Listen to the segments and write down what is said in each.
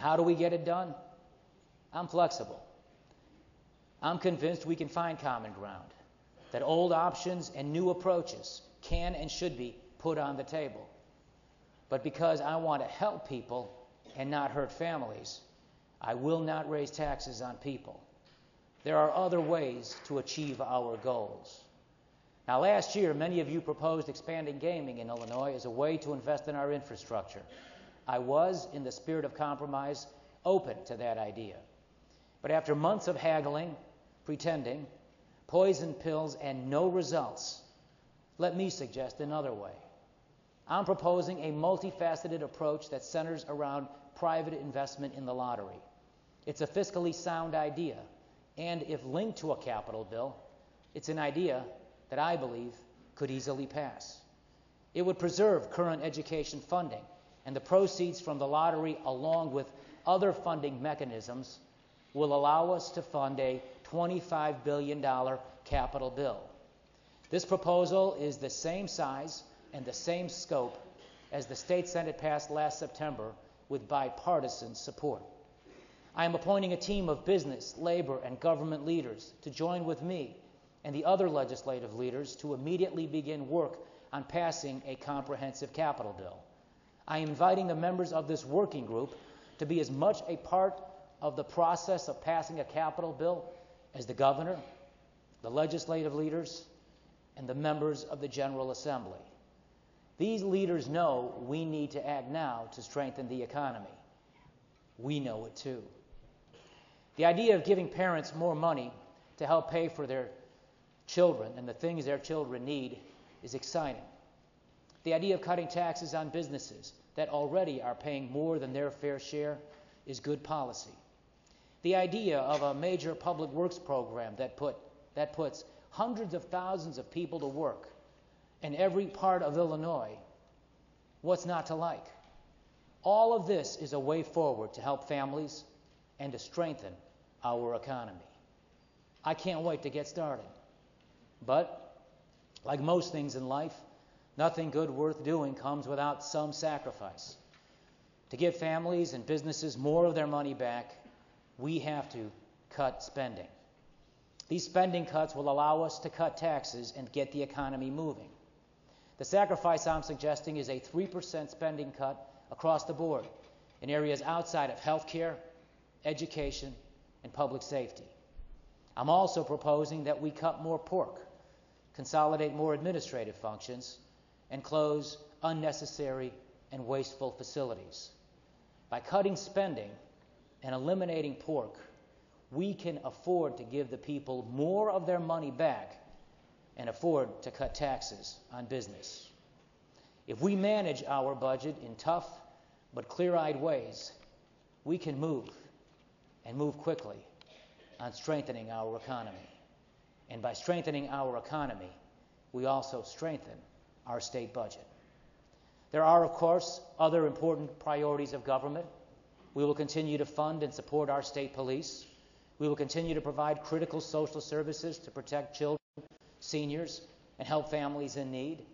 how do we get it done? I'm flexible. I'm convinced we can find common ground, that old options and new approaches can and should be put on the table. But because I want to help people and not hurt families, I will not raise taxes on people. There are other ways to achieve our goals. Now, last year, many of you proposed expanding gaming in Illinois as a way to invest in our infrastructure. I was, in the spirit of compromise, open to that idea. But after months of haggling, pretending, poison pills, and no results, let me suggest another way. I'm proposing a multifaceted approach that centers around private investment in the lottery. It's a fiscally sound idea, and if linked to a capital bill, it's an idea that I believe could easily pass. It would preserve current education funding, and the proceeds from the lottery, along with other funding mechanisms, will allow us to fund a $25 billion capital bill. This proposal is the same size and the same scope as the state Senate passed last September with bipartisan support. I am appointing a team of business, labor, and government leaders to join with me and the other legislative leaders to immediately begin work on passing a comprehensive capital bill. I am inviting the members of this working group to be as much a part of the process of passing a capital bill as the governor, the legislative leaders, and the members of the General Assembly. These leaders know we need to act now to strengthen the economy. We know it too. The idea of giving parents more money to help pay for their children and the things their children need is exciting. The idea of cutting taxes on businesses that already are paying more than their fair share is good policy. The idea of a major public works program that puts hundreds of thousands of people to work in every part of Illinois, what's not to like? All of this is a way forward to help families and to strengthen our economy. I can't wait to get started. But, like most things in life, nothing good worth doing comes without some sacrifice. To give families and businesses more of their money back, we have to cut spending. These spending cuts will allow us to cut taxes and get the economy moving. The sacrifice I'm suggesting is a 3% spending cut across the board in areas outside of health care, education, and public safety. I'm also proposing that we cut more pork, consolidate more administrative functions, and close unnecessary and wasteful facilities. By cutting spending and eliminating pork, we can afford to give the people more of their money back and afford to cut taxes on business. If we manage our budget in tough but clear-eyed ways, we can move, and move quickly, on strengthening our economy. And by strengthening our economy, we also strengthen our state budget. There are, of course, other important priorities of government. We will continue to fund and support our state police. We will continue to provide critical social services to protect children, seniors, and help families in need.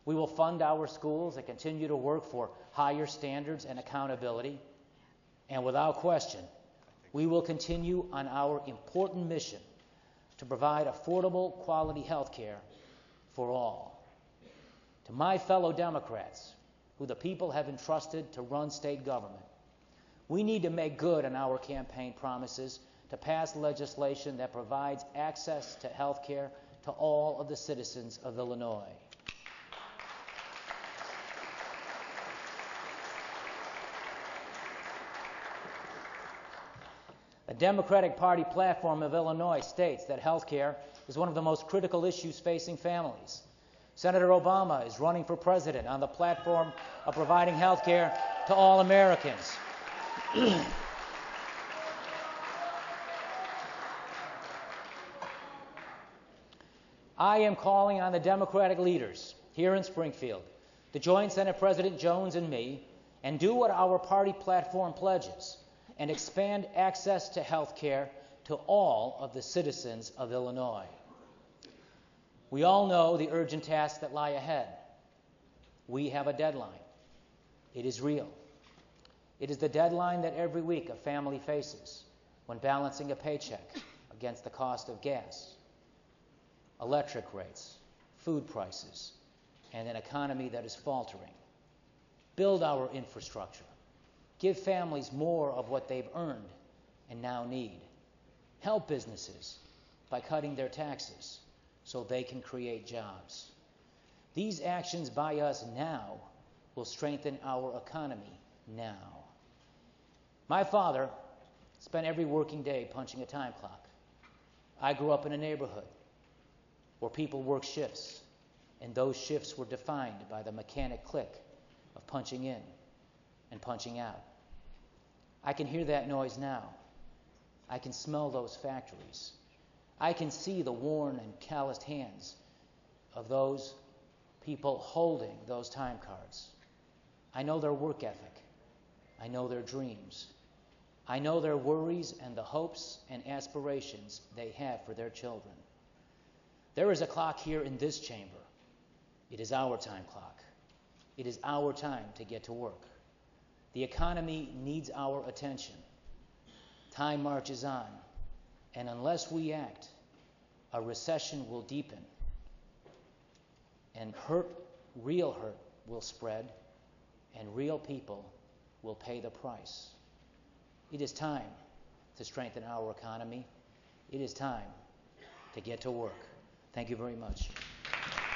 We will fund our schools and continue to work for higher standards and accountability. And without question, we will continue on our important mission to provide affordable, quality health care for all. To my fellow Democrats, who the people have entrusted to run state government, we need to make good on our campaign promises to pass legislation that provides access to health care to all of the citizens of Illinois. The Democratic Party platform of Illinois states that health care is one of the most critical issues facing families. Senator Obama is running for president on the platform of providing health care to all Americans. I am calling on the Democratic leaders here in Springfield to join Senate President Jones and me and do what our party platform pledges and expand access to health care to all of the citizens of Illinois. We all know the urgent tasks that lie ahead. We have a deadline. It is real. It is the deadline that every week a family faces when balancing a paycheck against the cost of gas, electric rates, food prices, and an economy that is faltering. Build our infrastructure. Give families more of what they've earned and now need. Help businesses by cutting their taxes so they can create jobs. These actions by us now will strengthen our economy now. My father spent every working day punching a time clock. I grew up in a neighborhood where people worked shifts, and those shifts were defined by the mechanic click of punching in and punching out. I can hear that noise now. I can smell those factories. I can see the worn and calloused hands of those people holding those time cards. I know their work ethic. I know their dreams. I know their worries and the hopes and aspirations they have for their children. There is a clock here in this chamber. It is our time clock. It is our time to get to work. The economy needs our attention. Time marches on, and unless we act, a recession will deepen, and real hurt will spread, and real people will pay the price. It is time to strengthen our economy. It is time to get to work. Thank you very much.